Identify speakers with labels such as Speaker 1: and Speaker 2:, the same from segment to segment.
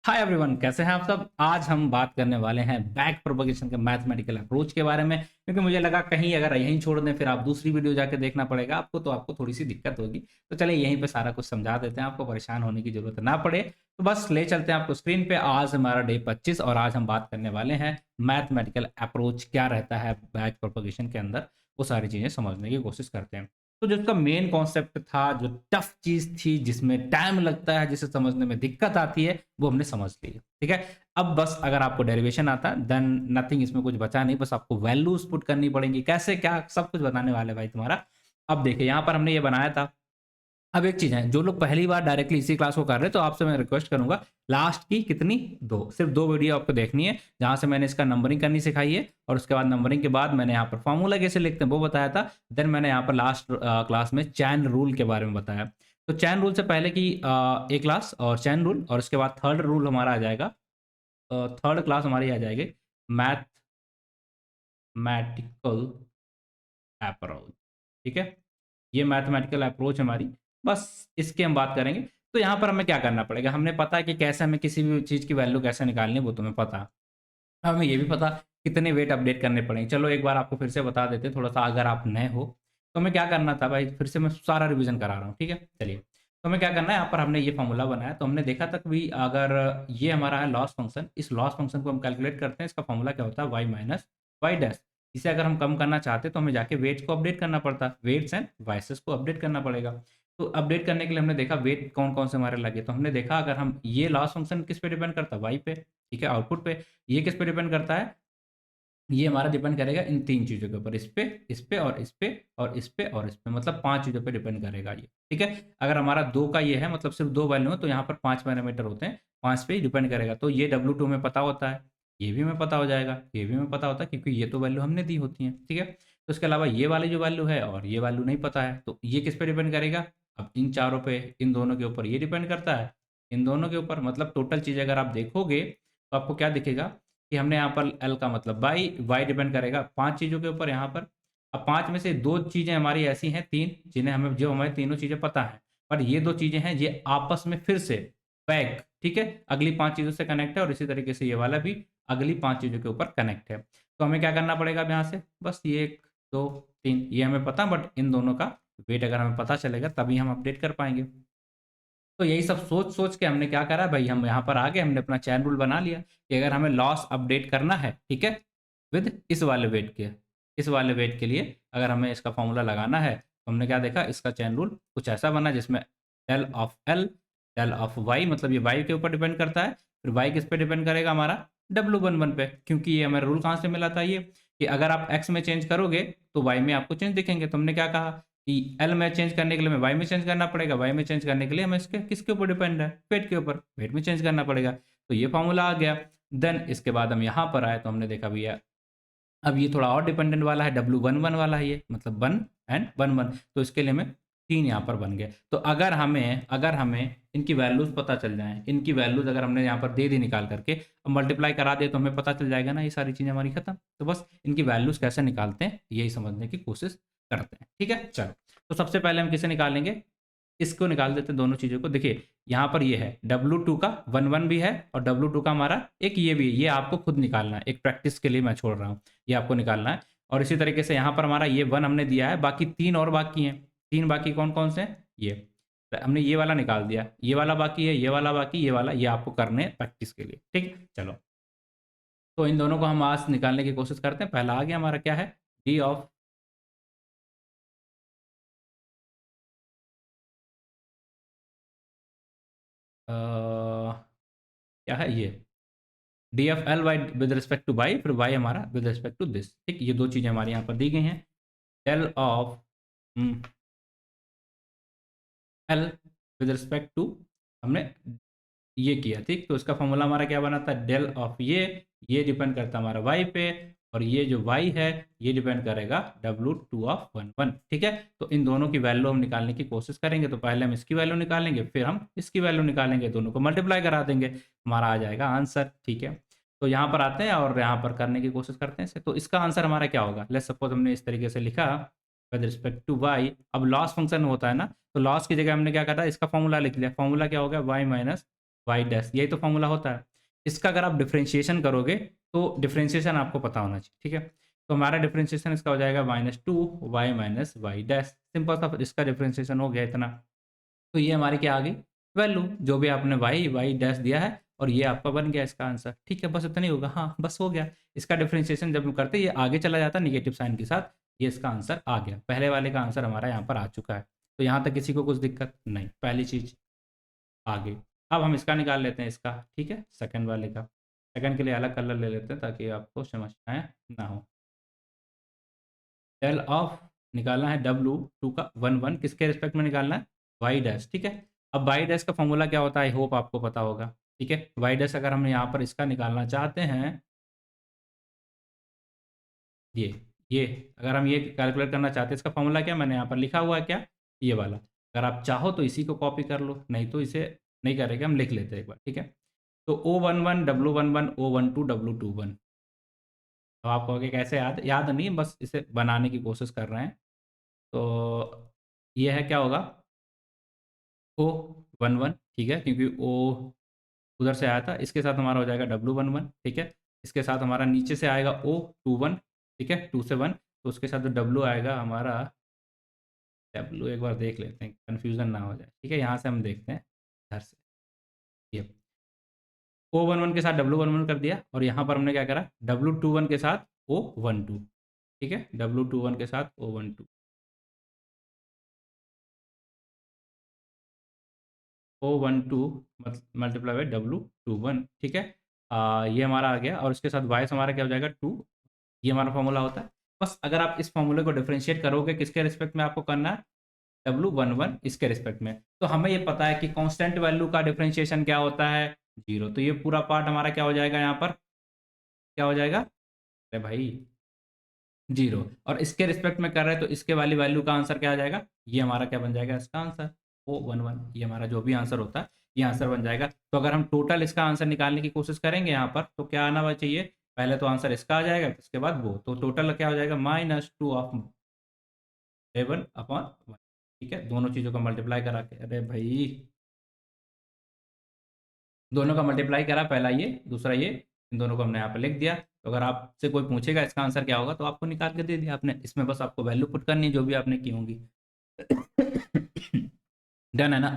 Speaker 1: Hi everyone, कैसे हैं आप सब। आज हम बात करने वाले हैं बैक प्रोपगेशन के मैथमेटिकल अप्रोच के बारे में, क्योंकि मुझे लगा कहीं अगर यहीं छोड़ दें फिर आप दूसरी वीडियो जाके देखना पड़ेगा आपको, तो आपको थोड़ी सी दिक्कत होगी। तो चलिए यहीं पे सारा कुछ समझा देते हैं, आपको परेशान होने की जरूरत ना पड़े। तो बस ले चलते हैं आपको स्क्रीन पे। आज हमारा डे 25 और आज हम बात करने वाले हैं मैथमेटिकल अप्रोच क्या रहता है बैक प्रोपगेशन के अंदर, वो सारी चीज़ें समझने की कोशिश करते हैं। तो जो इसका मेन कॉन्सेप्ट था, जो टफ चीज़ थी, जिसमें टाइम लगता है, जिसे समझने में दिक्कत आती है, वो हमने समझ ली। ठीक है। अब बस अगर आपको डेरिवेशन आता है देन नथिंग, इसमें कुछ बचा नहीं, बस आपको वैल्यूज पुट करनी पड़ेंगी, कैसे क्या सब कुछ बताने वाले भाई तुम्हारा। अब देखिए यहाँ पर हमने ये बनाया था। अब एक चीज है, जो लोग पहली बार डायरेक्टली इसी क्लास को कर रहे हैं तो आपसे मैं रिक्वेस्ट करूंगा, लास्ट की कितनी सिर्फ दो वीडियो आपको देखनी है, जहां से मैंने इसका नंबरिंग करनी सिखाई है, और उसके बाद नंबरिंग के बाद मैंने यहाँ पर फॉर्मूला कैसे लिखते हैं वो बताया था। देन मैंने यहाँ पर लास्ट क्लास में चैन रूल के बारे में बताया। तो चैन रूल से पहले की एक क्लास और चैन रूल, और उसके बाद थर्ड रूल हमारा आ जाएगा, थर्ड क्लास हमारी आ जाएगी मैथमेटिकल अप्रोच। ठीक है। ये मैथमेटिकल अप्रोच हमारी, बस इसकी हम बात करेंगे। तो यहाँ पर हमें क्या करना पड़ेगा, हमने पता है कि कैसे हमें किसी भी चीज़ की वैल्यू कैसे निकालनी है, वो तुम्हें पता है। हमें ये भी पता कितने वेट अपडेट करने पड़ेंगे। चलो एक बार आपको फिर से बता देते थोड़ा सा, अगर आप नए हो तो हमें क्या करना था भाई, फिर से मैं सारा रिवीजन करा रहा हूँ। ठीक है, चलिए। तो हमें क्या करना है, यहाँ पर हमने ये फॉर्मूला बनाया, तो हमने देखा था कि भी अगर ये हमारा है लॉस फंक्शन, इस लॉस फंक्शन को हम कैलकुलेट करते हैं, इसका फॉर्मूला क्या होता है, वाई माइनस वाई डैश। इसे अगर हम कम करना चाहते तो हमें जाके वेट्स को अपडेट करना पड़ता, वेट्स एंड वाइसेस को अपडेट करना पड़ेगा। तो अपडेट करने के लिए हमने देखा वेट कौन कौन से हमारे लगे, तो हमने देखा अगर हम ये लॉस फंक्शन किस पे डिपेंड करता है, वाई पे। ठीक है, आउटपुट पे। ये किस पे डिपेंड करता है, ये हमारा डिपेंड करेगा इन तीन चीज़ों के ऊपर, इस पे, इस पे और इस पे और इस पे और इस पे, मतलब 5 चीज़ों पे डिपेंड करेगा ये। ठीक है। अगर हमारा 2 का ये है, मतलब सिर्फ 2 वैल्यू है, तो यहाँ पर 5 पैरामीटर होते हैं, 5 पे ही डिपेंड करेगा। तो ये W2 हमें पता होता है, ये भी हमें पता हो जाएगा, ये भी हमें पता होता है, क्योंकि ये तो वैल्यू हमने दी होती है। ठीक है। तो इसके अलावा ये वाली जो वैल्यू है और ये वैल्यू नहीं पता है, तो ये किस पे डिपेंड करेगा, अब इन चारों पे, इन दोनों के ऊपर ये डिपेंड करता है, इन दोनों के ऊपर। मतलब टोटल चीज़ अगर आप देखोगे तो आपको क्या दिखेगा कि हमने यहाँ पर एल का मतलब वाई डिपेंड करेगा 5 चीज़ों के ऊपर यहाँ पर। अब 5 में से 2 चीज़ें हमारी ऐसी हैं, 3 जिन्हें हमें, जो हमें तीनों चीज़ें पता हैं। पर ये 2 चीज़ें हैं ये आपस में फिर से बैक, ठीक है, अगली 5 चीज़ों से कनेक्ट है, और इसी तरीके से ये वाला भी अगली 5 चीज़ों के ऊपर कनेक्ट है। तो हमें क्या करना पड़ेगा अब यहाँ से, बस ये 1, 2, 3 ये हमें पता, बट इन दोनों का वेट अगर हमें पता चलेगा तभी हम अपडेट कर पाएँगे। तो यही सब सोच-सोच के हमने क्या करा भाई, हम यहाँ पर आ गए, हमने अपना चैन रूल बना लिया कि अगर हमें लॉस अपडेट करना है, ठीक है, विद इस वाले वेट के, इस वाले वेट के लिए अगर हमें इसका फ़ॉर्मूला लगाना है, तो हमने क्या देखा, इसका चैन रूल कुछ ऐसा बना जिसमें del of L, del of y, मतलब ये वाई के ऊपर डिपेंड करता है, फिर वाई किस पे डिपेंड करेगा, हमारा W11 पे, क्योंकि ये हमें रूल कहाँ से मिला था ये, कि अगर आप एक्स में चेंज करोगे, तो वाई में आपको चेंज दिखेंगे। तो हमने क्या कहा कि एल में चेंज करने के लिए हमें वाई में चेंज करना पड़ेगा, वाई में चेंज करने के लिए हमें इसके किसके ऊपर डिपेंड है, वेट के ऊपर, वेट में चेंज करना पड़ेगा। तो ये फॉर्मूला आ गया। देन इसके बाद हम यहाँ पर आए तो हमने देखा भैया अब ये थोड़ा और डिपेंडेंट वाला है, W11 वाला है ये, मतलब 1 एंड 1 1, तो इसके लिए हमें 3 यहाँ पर बन गए। तो अगर हमें इनकी वैल्यूज़ पता चल जाएँ, इनकी वैल्यूज़ अगर हमने यहाँ पर दे दी निकाल करके, अब मल्टीप्लाई करा दें तो हमें पता चल जाएगा ना, ये सारी चीज़ें हमारी खत्म। तो बस इनकी वैल्यूज़ कैसे निकालते हैं, यही समझने की कोशिश करते हैं। ठीक है? चलो, तो सबसे पहले हम किसे निकालेंगे? इसको निकाल देते हैं, दोनों चीज़ों को। देखिए यहाँ पर ये है W2 का 1 1 भी है, और W2 का हमारा एक ये भी है, ये आपको खुद निकालना है, एक प्रैक्टिस के लिए मैं छोड़ रहा हूँ, ये आपको निकालना है। और इसी तरीके से यहाँ पर हमारा ये 1 हमने दिया है, बाकी 3 और बाकी हैं। 3 बाकी कौन-कौन से हैं? ये। तो हमने ये वाला निकाल दिया, ये वाला बाकी है, ये वाला बाकी, ये वाला, ये आपको करने हैं प्रैक्टिस के लिए। ठीक? चलो, तो इन दोनों को हम आज निकालने की कोशिश करते हैं। पहला आ गया हमारा, क्या है? डी ऑफ क्या है ये? D of L y with respect to y, फिर वाई हमारा विद रिस्पेक्ट टू दिस। ठीक, ये दो चीज़ें हमारे यहाँ पर दी गई हैं। Del of L with respect to, हमने ये किया। ठीक, तो इसका फॉर्मूला हमारा क्या बना था, डेल ऑफ ये डिपेंड करता है हमारा वाई पे, और ये जो वाई है ये डिपेंड करेगा W2 ऑफ 1 1। ठीक है, तो इन दोनों की वैल्यू हम निकालने की कोशिश करेंगे। तो पहले हम इसकी वैल्यू निकालेंगे, फिर हम इसकी वैल्यू निकालेंगे, दोनों को मल्टीप्लाई करा देंगे, हमारा आ जाएगा आंसर। ठीक है, तो यहाँ पर आते हैं और यहाँ पर करने की कोशिश करते हैं इसे। तो इसका आंसर हमारा क्या होगा, लेट्स सपोज हमने इस तरीके से लिखा विद रिस्पेक्ट टू वाई। अब लॉस फंक्शन होता है ना, तो लॉस की जगह हमने क्या करा, इसका फॉर्मूला लिख लिया। फॉर्मूला क्या हो गया, वाई माइनस वाई डैश, यही तो फॉर्मूला होता है। इसका अगर आप डिफ्रेंशिएशन करोगे तो डिफ्रेंशिएशन आपको पता होना चाहिए, ठीक है। तो हमारा डिफ्रेंशिएशन इसका हो जाएगा -2y minus Y dash, simple सा इसका डिफ्रेंशिएशन हो गया इतना। तो ये हमारी क्या आ गई वैल्यू, जो भी आपने वाई डैश दिया है और ये आपका बन गया इसका आंसर, ठीक है। बस इतना ही होगा, हाँ बस हो गया। इसका डिफ्रेंशिएशन जब हम करते हैं ये आगे चला जाता है नेगेटिव साइन के साथ, ये इसका आंसर आ गया। पहले वाले का आंसर हमारा यहाँ पर आ चुका है, तो यहाँ तक किसी को कुछ दिक्कत नहीं, पहली चीज़ आगे। अब हम इसका निकाल लेते हैं इसका, ठीक है, सेकंड वाले का। सेकंड के लिए अलग कलर ले लेते हैं ताकि आपको समझ आए ना हो। डेल ऑफ निकालना है W2 का 1 किसके रिस्पेक्ट में निकालना है, वाई डैश, ठीक है। अब वाई डैश का फॉर्मूला क्या होता है, आई होप आपको पता होगा, ठीक है। वाई डैश अगर हम यहाँ पर इसका निकालना चाहते हैं, ये ये अगर हम ये कैलकुलेट करना चाहते हैं, इसका फॉर्मूला क्या मैंने यहाँ पर लिखा हुआ है, क्या ये वाला। अगर आप चाहो तो इसी को कॉपी कर लो, नहीं तो इसे नहीं करेंगे, हम लिख लेते हैं एक बार, ठीक है। तो O11 W11 O12 W21। अब आप कहोगे कैसे, याद याद नहीं, बस इसे बनाने की कोशिश कर रहे हैं। तो ये है क्या होगा, O11, ठीक है, क्योंकि O उधर से आया था, इसके साथ हमारा हो जाएगा W11, ठीक है। इसके साथ हमारा नीचे से आएगा O21, ठीक है, 2 से 1, तो उसके साथ जो W आएगा हमारा, W एक बार देख लेते हैं, कन्फ्यूज़न ना हो जाए, ठीक है। यहाँ से हम देखते हैं इधर से, ये O11 के साथ W11 कर दिया, और यहाँ पर हमने क्या करा, W21 के साथ O12, ठीक है, W21 के साथ O12, O12 multiply by W21, ठीक है। ये हमारा आ गया, और इसके साथ वाई हमारा क्या हो जाएगा 2, ये हमारा फॉर्मूला होता है। बस अगर आप इस फॉर्मूले को डिफरेंशिएट करोगे, किसके रिस्पेक्ट में आपको करना है, W11 इसके रिस्पेक्ट में, तो हमें ये पता है कि कांस्टेंट वैल्यू का डिफरेंशिएशन क्या होता है, 0। तो ये पूरा पार्ट हमारा क्या हो जाएगा, यहाँ पर क्या हो जाएगा, अरे भाई 0, और इसके रिस्पेक्ट में कर रहे हैं तो इसके वाली वैल्यू का आंसर क्या आ जाएगा, ये हमारा क्या बन जाएगा इसका आंसर, O11, ये हमारा जो भी आंसर होता है ये आंसर बन जाएगा। तो अगर हम टोटल इसका आंसर निकालने की कोशिश करेंगे यहाँ पर, तो क्या आना चाहिए, पहले तो आंसर इसका आ जाएगा, इसके बाद वो, तो टोटल क्या हो जाएगा -2 ऑफ 11/1, ठीक है। दोनों चीज़ों का मल्टीप्लाई करा के, अरे भाई दोनों का मल्टीप्लाई करा, पहला ये दूसरा ये, इन दोनों को हमने यहाँ पर लिख दिया। तो अगर आपसे कोई पूछेगा इसका आंसर क्या होगा, तो आपको निकाल के दे दिया आपने, इसमें बस आपको वैल्यू पुट करनी है जो भी आपने की होंगी। डन है ना,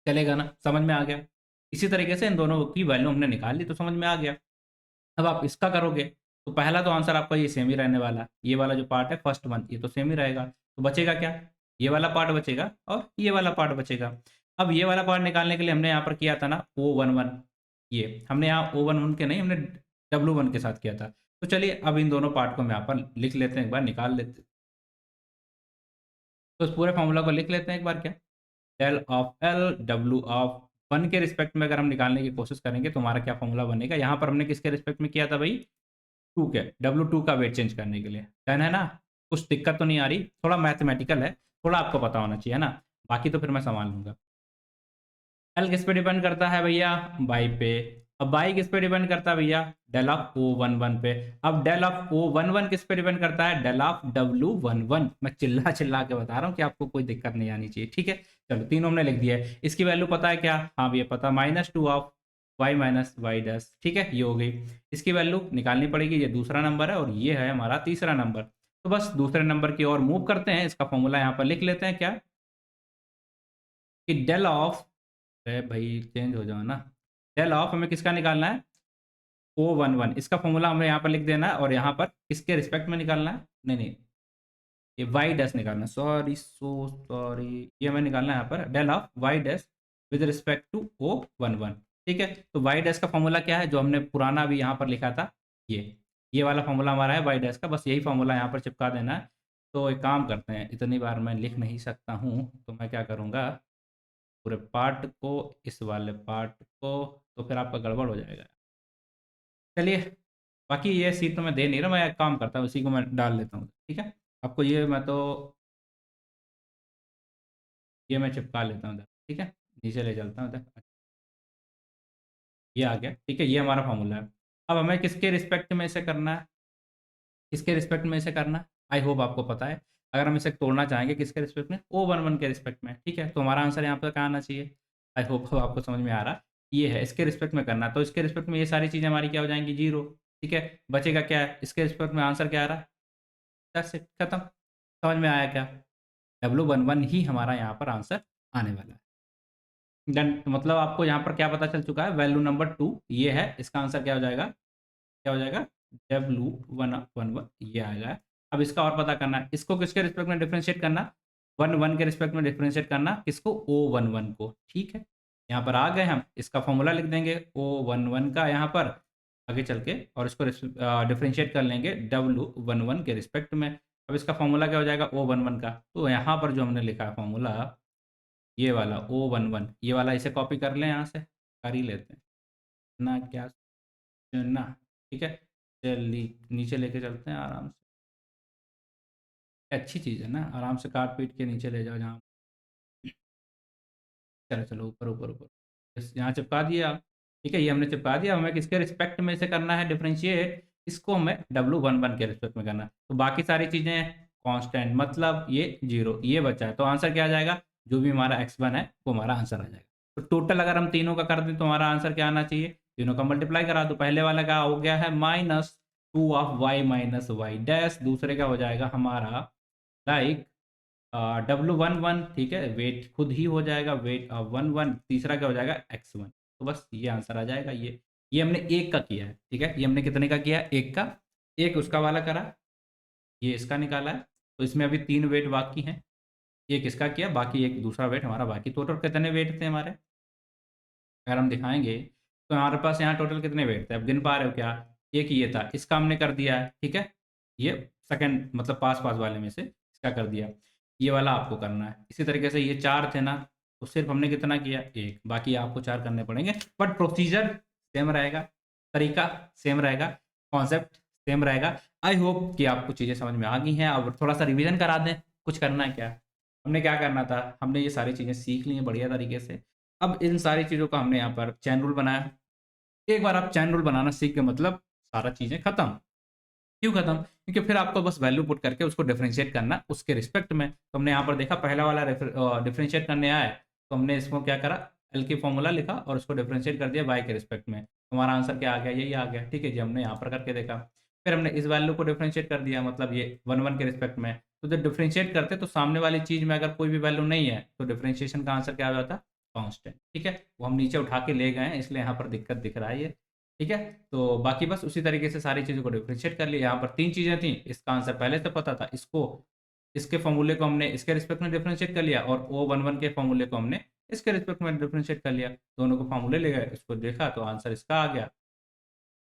Speaker 1: चलेगा ना, समझ में आ गया। इसी तरीके से इन दोनों की वैल्यू हमने निकाल ली, तो समझ में आ गया। अब आप इसका करोगे तो पहला तो आंसर आपका ये सेम ही रहने वाला है, ये वाला जो पार्ट है फर्स्ट वन, ये तो सेम ही रहेगा। तो बचेगा क्या, ये वाला पार्ट बचेगा और ये वाला पार्ट बचेगा। अब ये वाला पार्ट निकालने के लिए हमने यहाँ पर किया था ना O11, ये हमने यहाँ O11 के नहीं, हमने W1 के साथ किया था। तो चलिए अब इन दोनों पार्ट को हम यहाँ पर लिख लेते हैं, एक बार निकाल लेते हैं। तो इस पूरे फॉर्मूला को लिख लेते हैं एक बार, क्या del of L W of 1 के रिस्पेक्ट में अगर हम निकालने की कोशिश करेंगे तो हमारा क्या फॉर्मूला बनेगा, यहाँ पर हमने किसके रिस्पेक्ट में किया था भाई, 2 के, W2 का वेट चेंज करने के लिए। डन है ना, कुछ दिक्कत तो नहीं आ रही, थोड़ा मैथमेटिकल है, थोड़ा आपको पता होना चाहिए ना, बाकी तो फिर मैं संभाल लूँगा। एल किस पे डिपेंड करता है भैया, बाई पे। अब बाई किस पे डिपेंड करता है भैया, डेल ऑफ O11 पे। अब डेल ऑफ O11 किस पे डिपेंड करता है, डेल ऑफ W11। मैं चिल्ला चिल्ला के बता रहा हूँ कि आपको कोई दिक्कत नहीं आनी चाहिए, ठीक है। चलो तीनों हमने लिख दिया है, इसकी वैल्यू पता है क्या, हाँ भैया पता, -2 of y minus Y dash, ठीक है, ये हो गई। इसकी वैल्यू निकालनी पड़ेगी, ये दूसरा नंबर है और ये है हमारा तीसरा नंबर। तो बस दूसरे नंबर की ओर मूव करते हैं, इसका फॉर्मूला यहाँ पर लिख लेते हैं, क्या कि डेल ऑफ, अरे भाई चेंज हो जाओ ना, डेल ऑफ हमें किसका निकालना है, O11, इसका फॉर्मूला हमें यहाँ पर लिख देना है, और यहाँ पर किसके रिस्पेक्ट में निकालना है, नहीं नहीं ये वाई डैश निकालना, सॉरी सो सॉरी, ये हमें निकालना है यहाँ पर del of y dash with respect to O11, ठीक है। तो वाई डैश का फॉर्मूला क्या है, जो हमने पुराना अभी यहाँ पर लिखा था, ये वाला फॉर्मूला हमारा है वाई डैश का, बस यही फॉर्मूला यहाँ पर चिपका देना है। तो एक काम करते हैं, इतनी बार मैं लिख नहीं सकता हूँ, तो मैं क्या करूँगा, पूरे पार्ट को, इस वाले पार्ट को, तो फिर आपका गड़बड़ हो जाएगा। चलिए बाकी ये सीट तो मैं दे नहीं रहा, मैं एक काम करता हूँ, इसी को मैं डाल लेता हूँ, ठीक है। आपको ये मैं तो ये मैं चिपका लेता हूँ इधर, ठीक है, नीचे ले चलता हूँ इधर, ये आ गया, ठीक है, ये हमारा फॉर्मूला है। अब हमें किसके रिस्पेक्ट में इसे करना है, किसके रिस्पेक्ट में इसे करना है, आई होप आपको पता है। अगर हम इसे तोड़ना चाहेंगे किसके रिस्पेक्ट में, O11 के रिस्पेक्ट में, ठीक है। तो हमारा आंसर यहाँ पर क्या आना चाहिए, आई होप आपको समझ में आ रहा। ये है इसके रिस्पेक्ट में करना, तो इसके रिस्पेक्ट में ये सारी चीज़ें हमारी क्या हो जाएंगी, 0। ठीक है, बचेगा क्या है, इसके रिस्पेक्ट में आंसर क्या आ रहा है, दैट्स इट, खत्म। समझ में आया क्या? W11 ही हमारा यहाँ पर आंसर आने वाला है। डन, मतलब आपको यहाँ पर क्या पता चल चुका है, वैल्यू नंबर 2 ये है, इसका आंसर क्या हो जाएगा, क्या हो जाएगा, W111 ये आएगा। अब इसका और पता करना है, इसको किसके रिस्पेक्ट में डिफरेंशिएट करना, 1 1 के रिस्पेक्ट में डिफरेंशिएट करना, किसको, O11 को। ठीक है, यहाँ पर आ गए हम, इसका फॉर्मूला लिख देंगे O11 का यहाँ पर आगे चल के, और इसको डिफरेंशिएट कर लेंगे W11 के रिस्पेक्ट में। अब इसका फॉर्मूला क्या हो जाएगा, O11 का, तो यहाँ पर जो हमने लिखा है फॉर्मूला, ये वाला O11, ये वाला इसे कॉपी कर लें, यहाँ से कर ही लेते हैं ना, क्या ना, ठीक है। चलिए नीचे लेके चलते हैं आराम से, अच्छी चीज़ है ना, आराम से काट पीट के नीचे ले जाओ जहाँ, चलो चलो ऊपर ऊपर ऊपर, बस यहाँ चिपका दिया। ठीक है, ये हमने चिपका दिया, हमें किसके रिस्पेक्ट में से करना है डिफरेंशिएट, इसको हमें W11 के रिस्पेक्ट में करना है। तो बाकी सारी चीज़ें कांस्टेंट, मतलब ये 0 ये बचा है, तो आंसर क्या आ जाएगा, जो भी हमारा x1 है वो हमारा आंसर आ जाएगा। तो टोटल अगर हम तीनों का कर दें तो हमारा आंसर क्या आना चाहिए, तीनों का मल्टीप्लाई करा दो, पहले वाला का हो गया है -2 of y minus Y dash, दूसरे का हो जाएगा हमारा लाइक W11, ठीक है, वेट खुद ही हो जाएगा, वेट 11, तीसरा क्या हो जाएगा, x1। तो बस ये आंसर आ जाएगा। ये हमने एक का किया है, ठीक है, ये हमने कितने का किया है, एक का, एक उसका वाला करा, ये इसका निकाला है, तो इसमें अभी 3 वेट बाकी हैं, एक इसका किया, बाकी एक दूसरा वेट हमारा बाकी, टोटल कितने वेट थे हमारे, अगर हम दिखाएंगे तो हमारे पास यहाँ टोटल कितने वेट थे, अब गिन पा रहे हो क्या, एक ये था, इसका हमने कर दिया है, ठीक है, ये सेकंड मतलब पास पास वाले में से इसका कर दिया, ये वाला आपको करना है। इसी तरीके से ये 4 थे ना, तो सिर्फ हमने कितना किया, एक, बाकी आपको 4 करने पड़ेंगे, बट प्रोसीजर सेम रहेगा, तरीका सेम रहेगा, कॉन्सेप्ट सेम रहेगा। आई होप कि आपको चीज़ें समझ में आ गई हैं। अब थोड़ा सा रिवीजन करा दें, कुछ करना है क्या, हमने क्या करना था, हमने ये सारी चीज़ें सीख ली हैं बढ़िया तरीके से। अब इन सारी चीज़ों का हमने यहाँ पर चैन रूल बनाया। एक बार आप चैन रूल बनाना सीख गए मतलब सारा चीज़ें खत्म। क्यों खत्म? क्योंकि फिर आपको बस वैल्यू पुट करके उसको डिफरेंशिएट करना उसके रिस्पेक्ट में। तो हमने यहाँ पर देखा पहला वाला डिफरेंशिएट करने आया, तो हमने इसको क्या करा, एल की फॉर्मूला लिखा और उसको डिफरेंशिएट कर दिया वाई के रिस्पेक्ट में। हमारा आंसर क्या आ गया, यही आ गया। ठीक है जी, हमने यहाँ पर करके देखा। फिर हमने इस वैल्यू को डिफरेंशिएट कर दिया, मतलब ये 1 1 के रिस्पेक्ट में। तो जब डिफरेंशिएट करते तो सामने वाली चीज़ में अगर कोई भी वैल्यू नहीं है तो डिफरेंशिएशन का आंसर क्या आ जाता, कांस्टेंट। ठीक है, वो हम नीचे उठा के ले गए हैं, इसलिए यहाँ पर दिक्कत दिख रहा है ये। ठीक है, तो बाकी बस उसी तरीके से सारी चीज़ों को डिफरेंशिएट कर लिया। यहाँ पर 3 चीज़ें थी, इसका आंसर पहले से पता था, इसको इसके फॉर्मूले को हमने इसके रिस्पेक्ट में डिफरेंशिएट कर लिया, और O11 के फॉर्मूले को हमने इसके रिस्पेक्ट में डिफरेंशिएट कर लिया। दोनों को फॉर्मूले ले गए, इसको देखा तो आंसर इसका आ गया।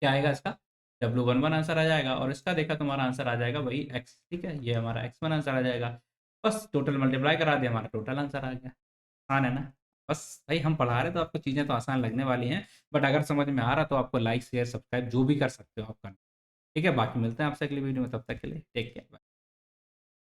Speaker 1: क्या आएगा इसका, W11 आंसर आ जाएगा, और इसका देखा तुम्हारा आंसर आ जाएगा वही x। ठीक है, ये हमारा x1 आंसर आ जाएगा। बस टोटल मल्टीप्लाई करा दिया, हमारा टोटल आंसर आ गया। आसान है ना? बस भाई हम पढ़ा रहे तो आपको चीज़ें तो आसान लगने वाली हैं, बट अगर समझ में आ रहा तो आपको लाइक शेयर सब्सक्राइब जो भी कर सकते हो आप करना। ठीक है, बाकी मिलते हैं आपसे अगली वीडियो में, तब तक के लिए टेक केयर।